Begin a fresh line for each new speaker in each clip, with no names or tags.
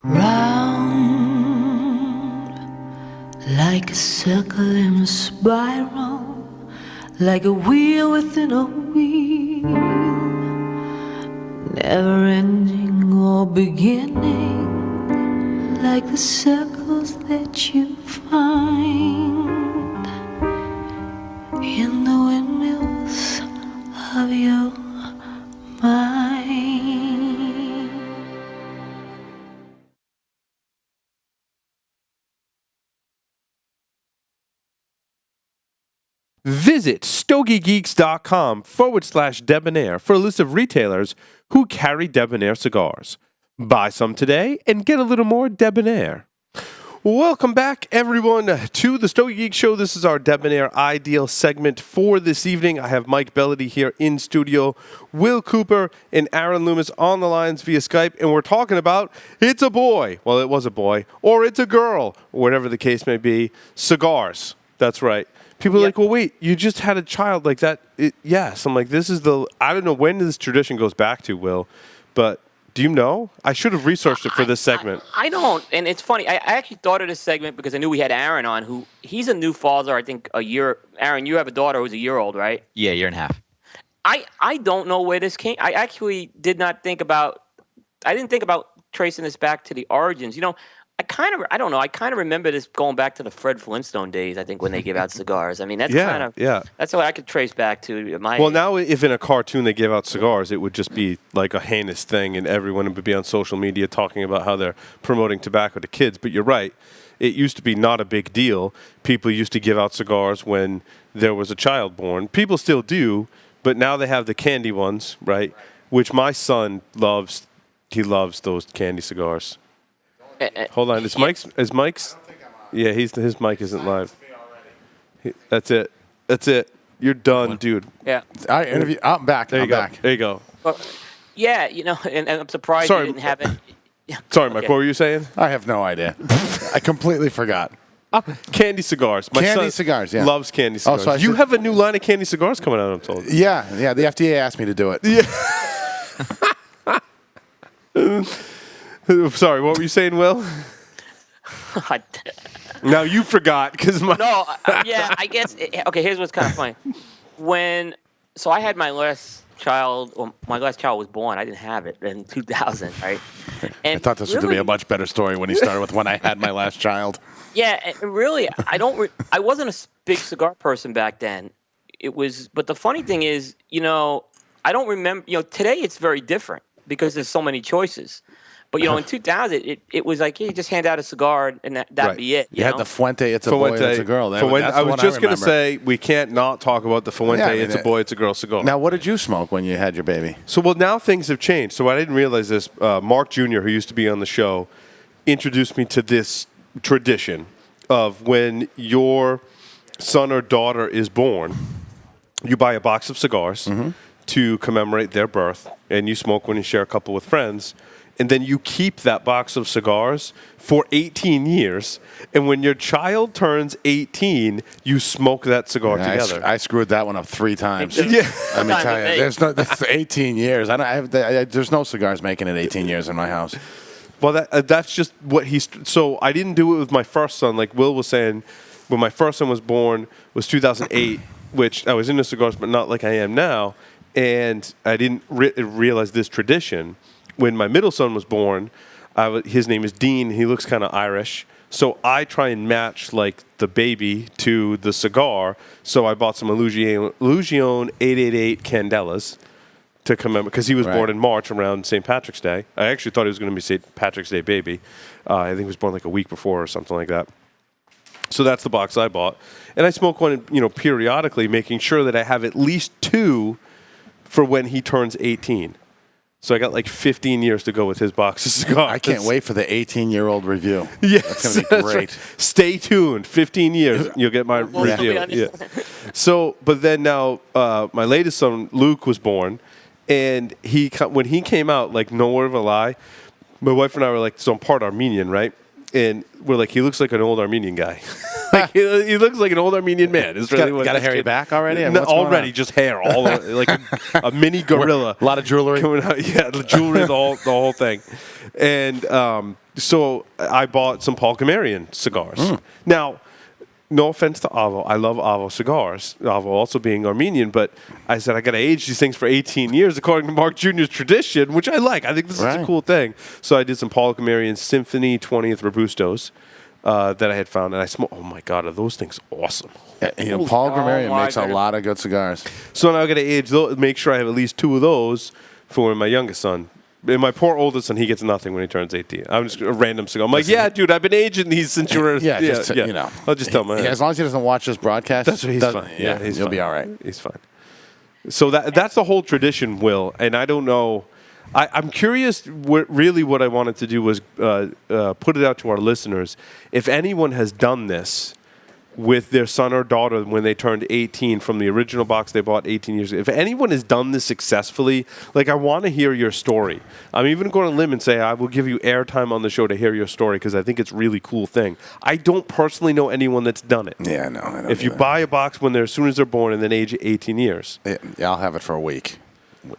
Round like a circle in a spiral, like a wheel within a wheel, never ending or beginning, like the circles that you find in the windmills of your mind.
Visit StogieGeeks.com/Debonaire for a list of retailers who carry Debonaire cigars. Buy some today and get a little more Debonaire. Welcome back, everyone, to the Stogie Geeks Show. This is our Debonaire Ideal segment for this evening. I have Mike Bellady here in studio, Will Cooper and Aaron Loomis on the lines via Skype, and we're talking about it's a boy. Well, it was a boy, or it's a girl, or whatever the case may be. Cigars. That's right. People are like, well, wait, you just had a child like that. Yes. I'm like, this is I don't know when this tradition goes back to, Will, but do you know? I should have researched it for this segment.
I don't. And it's funny. I actually thought of this segment because I knew we had Aaron on, he's a new father, I think a year. Aaron, you have a daughter who's a year old, right?
Yeah, year and a half.
I don't know where this came. I actually didn't think about tracing this back to the origins. You know, I kind of remember this going back to the Fred Flintstone days, I think, when they give out cigars. I mean, that's that's what I could trace back to.
Now if in a cartoon they give out cigars, it would just be like a heinous thing, and everyone would be on social media talking about how they're promoting tobacco to kids. But you're right. It used to be not a big deal. People used to give out cigars when there was a child born. People still do, but now they have the candy ones, right? Which my son loves. He loves those candy cigars. Hold on, is Mike's? Yeah, his mic isn't live. That's it. You're done, dude.
Yeah.
All right, interview. I'm back.
There you go. There you go.
Well, yeah, you know, and I'm surprised you didn't have it. Yeah.
Sorry, Mike. What were you saying?
I have no idea. I completely forgot.
Candy cigars. My son
cigars, yeah.
Loves candy cigars.
So
you have a new line of candy cigars coming out, I'm told.
Yeah. The FDA asked me to do it.
Yeah. Sorry, what were you saying, Will? Now you forgot because
I guess. Okay, here's what's kind of funny. So I had my last child. Well, my last child was born. I didn't have it in 2000, right? And
I thought this was going to be a much better story when he started with when I had my last child.
Yeah, and really, I wasn't a big cigar person back then. But the funny thing is, you know, I don't remember. You know, today it's very different because there's so many choices. But, you know, in 2000, it was like, hey, just hand out a cigar and that'd be it.
You had the Fuente, it's a boy, it's a girl.
I was just going to say, we can't not talk about the Fuente, it's a boy, it's a girl cigar.
Now, what did you smoke when you had your baby?
So, now things have changed. So, I didn't realize this. Mark Jr., who used to be on the show, introduced me to this tradition of when your son or daughter is born, you buy a box of cigars to commemorate their birth, and you smoke one and share a couple with friends. And then you keep that box of cigars for 18 years. And when your child turns 18, you smoke that cigar together.
I screwed that one up 3 times.
Yeah.
Let me tell you, there's 18 years. There's no cigars making it 18 years in my house.
Well, that's just what so I didn't do it with my first son. Like Will was saying, when my first son was born was 2008, which I was into cigars, but not like I am now. And I didn't realize this tradition. When my middle son was born, his name is Dean. He looks kind of Irish. So I try and match like the baby to the cigar. So I bought some Illusion 888 Candelas to commemorate, because he was born in March around St. Patrick's Day. I actually thought he was going to be St. Patrick's Day baby. I think he was born like a week before or something like that. So that's the box I bought. And I smoke one, you know, periodically, making sure that I have at least 2 for when he turns 18. So I got like 15 years to go with his box of cigars.
I can't wait for the 18-year-old review.
Yes,
that's going to be great.
Right. Stay tuned. 15 years, you'll get my review. Yeah. So, but then now my latest son, Luke, was born. And when he came out, like no word of a lie, my wife and I were like, so I'm part Armenian, right? And we're like, he looks like an old Armenian guy. Like he looks like an old Armenian man.
It's really got a hairy back already?
No, already, just hair, all like a mini gorilla.
A lot of jewelry
coming out. Yeah, the jewelry, the whole thing. And so I bought some Paul Gamarian cigars. Now, no offense to Avo. I love Avo cigars. Avo also being Armenian, but I said I got to age these things for 18 years according to Mark Jr.'s tradition, which I like. I think this is a cool thing. So I did some Paul Gamarian Symphony 20th Robustos that I had found, and I smoked. Oh my God, are those things awesome?
Paul Gamarian makes a lot of good cigars.
So now I got to age those, make sure I have at least 2 of those for my youngest son. And my poor oldest son, he gets nothing when he turns 18. I'm just a random cigar. I'm like, yeah, dude, I've been aging these since you were...
Just,
you
know.
I'll just tell him.
As long as he doesn't watch this broadcast,
that's what he's fine. Yeah,
he'll be all right.
He's fine. So that's the whole tradition, Will. And I don't know... I'm curious, what I wanted to do was put it out to our listeners. If anyone has done this with their son or daughter when they turned 18 from the original box they bought 18 years ago. If anyone has done this successfully, like, I want to hear your story. I'm even going to limb and say I will give you airtime on the show to hear your story because I think it's a really cool thing. I don't personally know anyone that's done it.
Yeah, no. I don't
if you buy a box when they're as soon as they're born and then age 18 years.
Yeah, I'll have it for a week.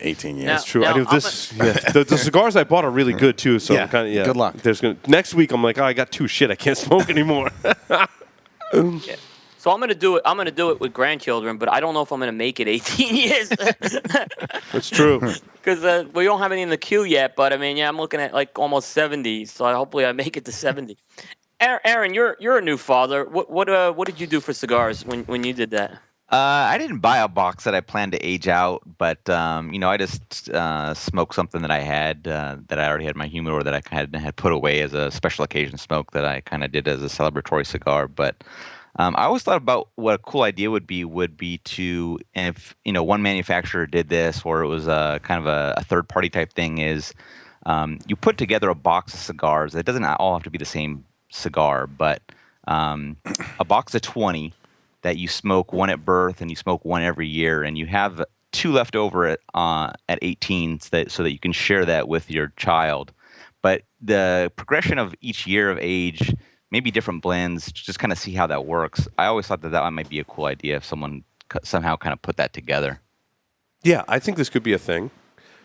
18 years.
That's true. I do this. The cigars I bought are really good too. So I'm kind of,
good luck.
Next week I'm like, I got 2 shit. I can't smoke anymore.
Yeah. So I'm gonna do it. I'm gonna do it with grandchildren, but I don't know if I'm gonna make it 18 years.
That's true.
Because we don't have any in the queue yet. But I mean, I'm looking at like almost 70. So hopefully I make it to 70. Aaron, you're a new father. What did you do for cigars when you did that?
I didn't buy a box that I planned to age out, but I just smoked something that I had that I already had in my humidor that I had put away as a special occasion smoke that I kind of did as a celebratory cigar. But I always thought about what a cool idea would be to, if one manufacturer did this, or it was a kind of a third party type thing, is you put together a box of cigars. It doesn't all have to be the same cigar, but a box of 20. That you smoke one at birth and you smoke one every year, and you have 2 left over at 18 so that you can share that with your child. But the progression of each year of age, maybe different blends, just kind of see how that works. I always thought that might be a cool idea if someone somehow kind of put that together.
Yeah, I think this could be a thing.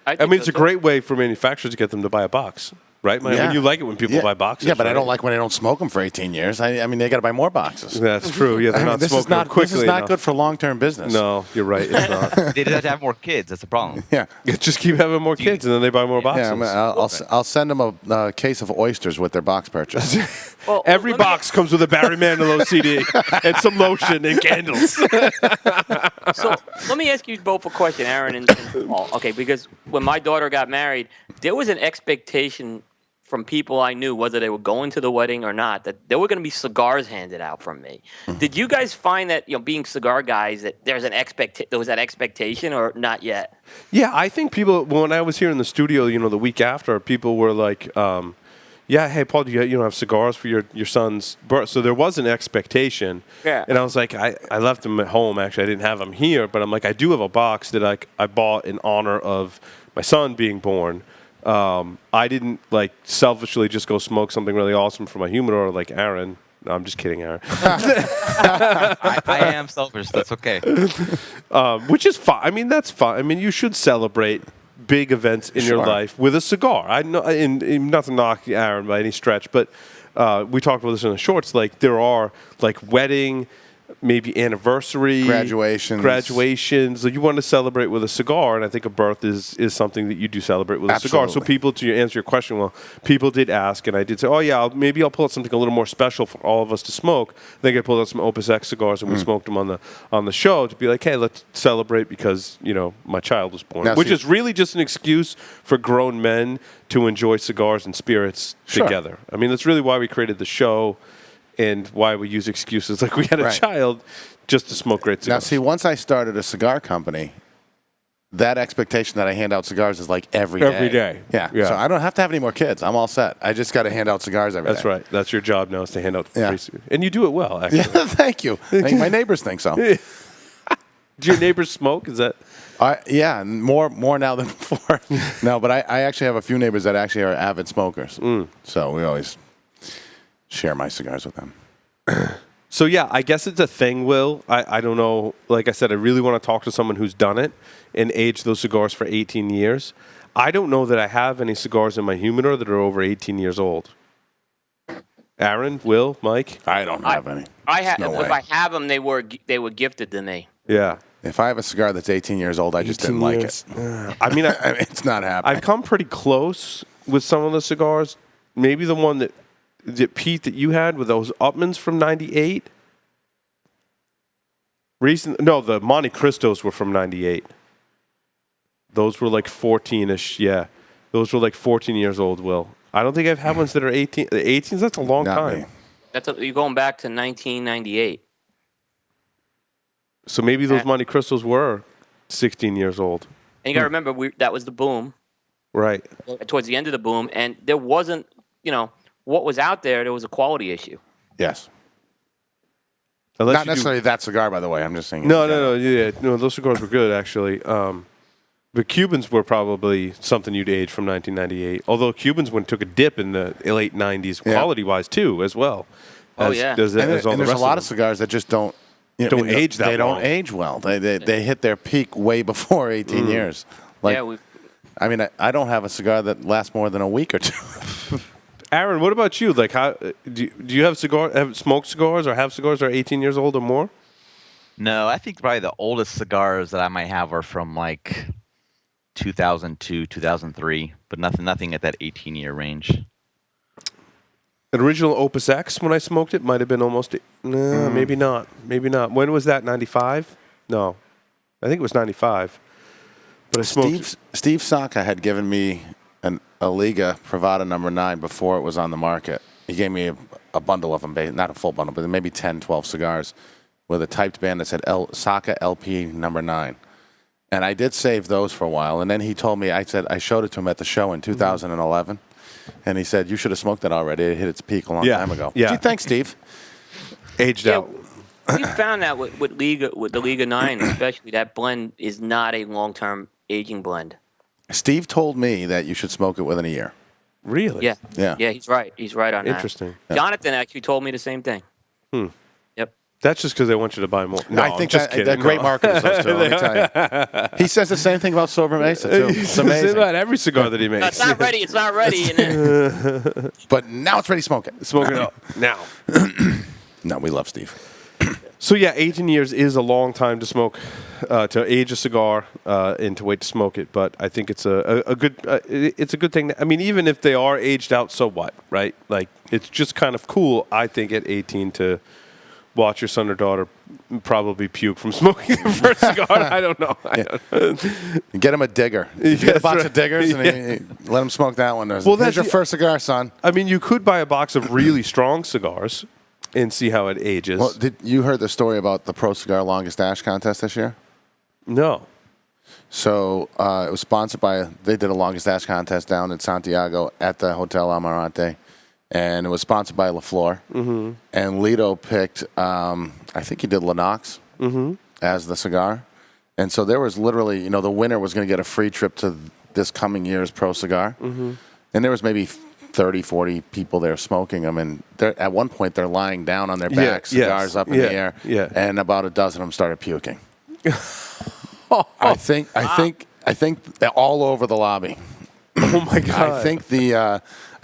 I mean, it's a great way for manufacturers to get them to buy a box. Right? When you like it when people buy boxes.
Yeah, but
right?
I don't like when they don't smoke them for 18 years. I mean, they got to buy more boxes.
That's true. Yeah, they're not smoking them quickly.
This is not good for long-term business.
No, you're right. It's not.
They just have to have more kids. That's the problem.
Yeah.
Just keep having more kids, and then they buy more boxes.
Yeah, I'll send them a case of oysters with their box purchase.
Well, every box comes with a Barry Manilow CD and some lotion and candles.
So let me ask you both a question, Aaron and Paul. Okay, because when my daughter got married, there was an expectation from people I knew, whether they were going to the wedding or not, that there were going to be cigars handed out from me. Did you guys find that, being cigar guys, that there was that expectation, or not yet?
Yeah, I think people, when I was here in the studio, the week after, people were like, yeah, hey, Paul, do you have cigars for your son's birth? So there was an expectation. Yeah. And I was like, I left them at home, actually. I didn't have them here, but I'm like, I do have a box that I bought in honor of my son being born. I didn't selfishly just go smoke something really awesome for my humidor like Aaron. No, I'm just kidding, Aaron.
I am selfish. That's okay.
Which is fine. I mean, that's fine. I mean, you should celebrate big events in your life with a cigar. I know, and not to knock Aaron by any stretch, but we talked about this in the shorts. Like, there are wedding, maybe anniversary, graduations. You want to celebrate with a cigar, and I think a birth is something that you do celebrate with a cigar. So people, to answer your question, well, people did ask, and I did say, oh yeah, maybe I'll pull out something a little more special for all of us to smoke. I think I pulled out some Opus X cigars, and we smoked them on the show to be like, hey, let's celebrate because my child was born, which is really just an excuse for grown men to enjoy cigars and spirits together. I mean, that's really why we created the show. And why we use excuses like we had a child just to smoke great cigars.
Now, see, once I started a cigar company, that expectation that I hand out cigars is every day.
Every day.
Yeah. So I don't have to have any more kids. I'm all set. I just got to hand out cigars every day.
That's right. That's your job now, is to hand out free cigars. And you do it well, actually.
Yeah, thank you. My neighbors think so.
Do your neighbors smoke? Is that...
Yeah, more now than before. No, but I actually have a few neighbors that actually are avid smokers. So we always... share my cigars with them.
So, yeah, I guess it's a thing, Will. I don't know. Like I said, I really want to talk to someone who's done it and aged those cigars for 18 years. I don't know that I have any cigars in my humidor that are over 18 years old. Aaron, Will, Mike.
I don't have any. No way.
If I have them, they were gifted to me.
Yeah.
If I have a cigar that's 18 years old, I just didn't like it.
I mean,
I mean, it's not happening.
I've come pretty close with some of the cigars. Maybe the one that Pete that you had with those Upmans from '98. The Monte Cristos were from '98. Those were like 14-ish. Yeah, those were like 14 years old. Will, I don't think I've had ones that are 18. The 18s. That's a long
Not
time.
me.
You're going back to 1998.
So maybe those Monte Cristos were 16 years old.
And you got to remember, that was the boom.
Right.
Towards the end of the boom, and there wasn't, what was out there. There was a quality issue.
Yes.
Unless
Not necessarily that cigar, by the way. I'm just saying.
No. Yeah, no. Those cigars were good actually. The Cubans were probably something you'd age from 1998. Although Cubans took a dip in the late 90s, quality-wise too, as well. There's a
lot of cigars that just don't
age that
They
long.
don't age well. They hit their peak way before 18 years. I mean, I don't have a cigar that lasts more than a week or two.
Aaron, what about you? Like, how do you have smoked cigars or have cigars that are 18 years old or more?
No, I think probably the oldest cigars that I might have are from like 2002, 2003, but nothing at that 18-year range.
An original Opus X, when I smoked it, might have been almost. No, maybe not. Maybe not. When was that? 95? No, I think it was 95. But I smoked.
Steve Saka had given me a Liga Privada number 9 before it was on the market. He gave me a bundle of them, not a full bundle, but maybe 10, 12 cigars with a typed band that said Saka LP number 9. And I did save those for a while. And then he told me, I showed it to him at the show in 2011. And he said, you should have smoked that already. It hit its peak a long time ago.
Yeah.
Gee, thanks, Steve.
Aged out.
We found that with the Liga 9, especially, that blend is not a long-term aging blend.
Steve told me that you should smoke it within a year.
Really?
Yeah.
Yeah.
Yeah, he's right. He's right on that.
Interesting.
Jonathan actually told me the same thing. Yep.
That's just because they want you to buy more. No,
I think
I'm just kidding.
they're great marketers, those two, let me tell you. He says the same thing about Silver Mesa, too. It's amazing.
about every cigar that he makes.
No, it's not ready. It's not ready. And
But now it's ready to smoke it.
Smoke it up now.
No, we love Steve.
So yeah, 18 years is a long time to smoke, to age a cigar and to wait to smoke it. But I think it's a good it's a good thing. I mean, even if they are aged out, so what, right? Like, it's just kind of cool, I think, at 18 to watch your son or daughter probably puke from smoking their first cigar. I don't know.
Get him a digger. Get a box of diggers and let him smoke that one. Here's your first cigar, son.
I mean, you could buy a box of really strong cigars and see how it ages.
Well, you heard the story about the Pro Cigar Longest Dash contest this year?
No.
So it was sponsored by, they did a Longest Dash contest down in Santiago at the Hotel Amarante. And it was sponsored by LaFleur. Mm-hmm. And Lido picked, I think he did Lennox as the cigar. And so there was literally, the winner was going to get a free trip to this coming year's Pro Cigar. Mm-hmm. And there was maybe 30, 40 people there smoking them. And at one point, they're lying down on their backs, cigars up in the air. Yeah. And about a dozen of them started puking. I think they're all over the lobby.
Oh, my God.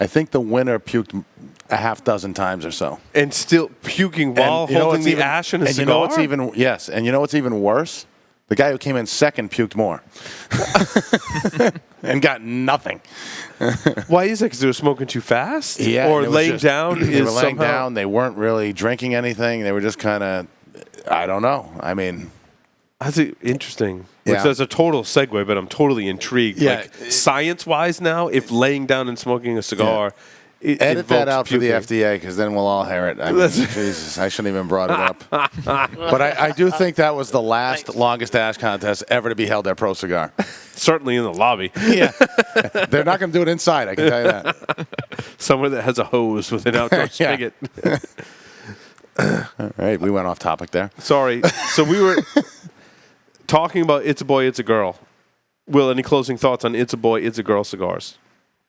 I think the winner puked a half dozen times or so.
And still puking while holding the ash in a cigar?
And you know what's even worse? The guy who came in second puked more. And got nothing.
Why is that? Because they were smoking too fast?
Yeah.
Or laying down?
They were laying down. They weren't really drinking anything. They were just kind of, I don't know. I mean...
That's interesting. Which that's a total segue, but I'm totally intrigued.
Yeah.
Like, science-wise now, if laying down and smoking a cigar...
Edit that out for the FDA, because then we'll all hear it. I mean, Jesus, I shouldn't even brought it up. But I do think that was the last longest dash contest ever to be held at Pro Cigar.
Certainly in the lobby.
Yeah. They're not going to do it inside, I can tell you that.
Somewhere that has a hose with an outdoor spigot.
All right, we went off topic there.
Sorry. So we were talking about It's a Boy, It's a Girl. Will, any closing thoughts on It's a Boy, It's a Girl cigars?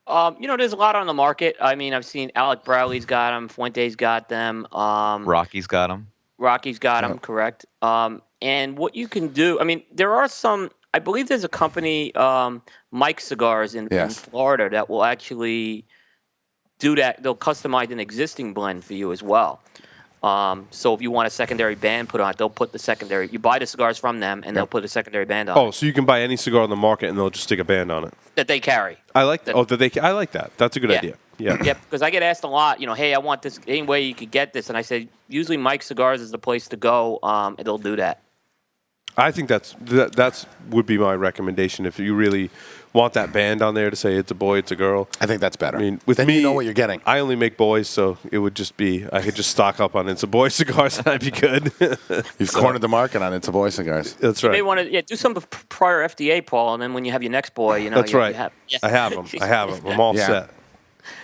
There's a lot on the market. I mean, I've seen Alec Bradley's got them, Fuente's got them.
Rocky's got them.
Rocky's got them, correct. And what you can do, I mean, there are some, I believe there's a company, Mike Cigars in Florida, that will actually do that. They'll customize an existing blend for you as well. So if you want a secondary band put on it, they'll put the secondary. You buy the cigars from them, and they'll put a secondary band on
Oh,
it
so you can buy any cigar on the market, and they'll just stick a band on it.
that they carry.
I like that. I like that. That's a good idea. Yeah.
Yep, because I get asked a lot, hey, I want this, any way you could get this. And I say, usually Mike's Cigars is the place to go, and they'll do that.
I think that's would be my recommendation if you really want that band on there to say it's a boy, it's a girl.
I think that's better.
I mean, with
then
me,
you know what you're getting.
I only make boys, so it would just be I could just stock up on It's a Boy cigars and I'd be good.
You've cornered the market on It's a Boy cigars.
That's
You
right.
may want to do some prior FDA, Paul, and then when you have your next boy,
That's right. I have them. I'm all
Yeah.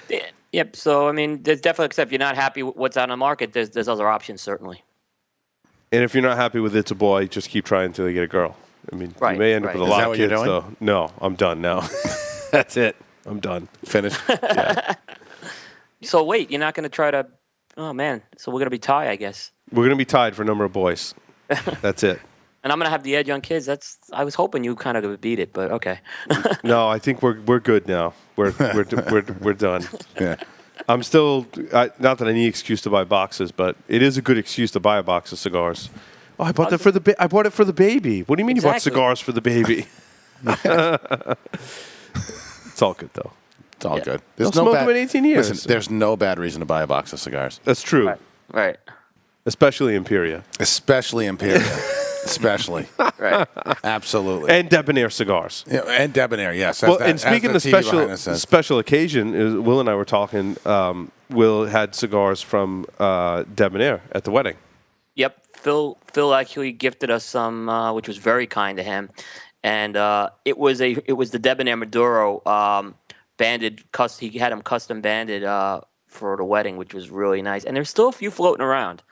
set.
Yep. So I mean, there's definitely, except if you're not happy with what's out on the market, there's other options certainly.
And if you're not happy with It's a Boy, just keep trying until you get a girl. I mean,
Right,
you may end up
right.
with a
Is
lot
that
of
what you're
kids,
doing?
though. No, I'm done now. That's it. I'm done.
Finished.
So wait, you're not going to try to? Oh man, so we're going to be tied, I guess.
We're going to be tied for number of boys. That's it.
And I'm going to have the edge on kids. I was hoping you kind of would beat it, but okay.
No, I think we're good now. We're done.
Yeah.
I'm still not that I need excuse to buy boxes, but it is a good excuse to buy a box of cigars. Oh, I bought that for the I bought it for the baby. What do you mean you bought
Exactly.
cigars for the baby? It's all good though.
It's all good.
They'll smoke them in 18 years.
Listen, there's no bad reason to buy a box of cigars.
That's true,
Right.
especially Imperia
Especially Imperial. Especially.
Right.
Absolutely.
and Debonaire cigars.
Yeah, and Debonaire, yes.
Well, and speaking of
special,
special occasion, Will and I were talking. Will had cigars from Debonaire at the wedding.
Yep. Phil actually gifted us some, which was very kind to him, and it was the Debonaire Maduro banded. He had them custom banded for the wedding, which was really nice. And there's still a few floating around.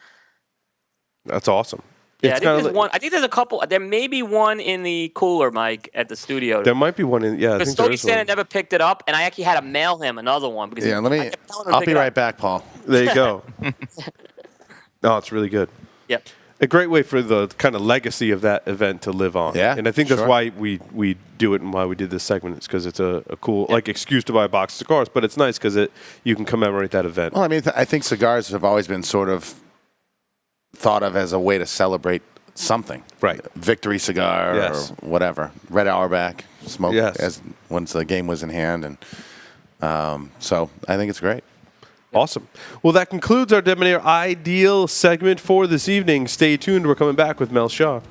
That's awesome.
Yeah,
It's
I think
kinda
there's one. I think there's a couple. There may be one in the cooler, Mike, at the studio.
There might be one in. Yeah, I
Because
think there
Stogie
is
Santa
one.
never picked it up, and I actually had to mail him another one because
Yeah,
I kept telling him to
I'll
pick
be
it up.
right back, Paul.
There you go. No, it's really good.
Yep.
A great way for the kind of legacy of that event to live on.
Yeah,
and I think that's
sure.
why we do it and why we did this segment. It's because it's a cool excuse to buy a box of cigars, but it's nice because you can commemorate that event.
Well, I mean, I think cigars have always been sort of thought of as a way to celebrate something.
Right.
Victory cigar
Yes.
or whatever. Red Auerbach, smoke
Yes.
as once the game was in hand. And so I think it's great.
Awesome. Well, that concludes our Debonaire Ideal segment for this evening. Stay tuned. We're coming back with Mel Shaw.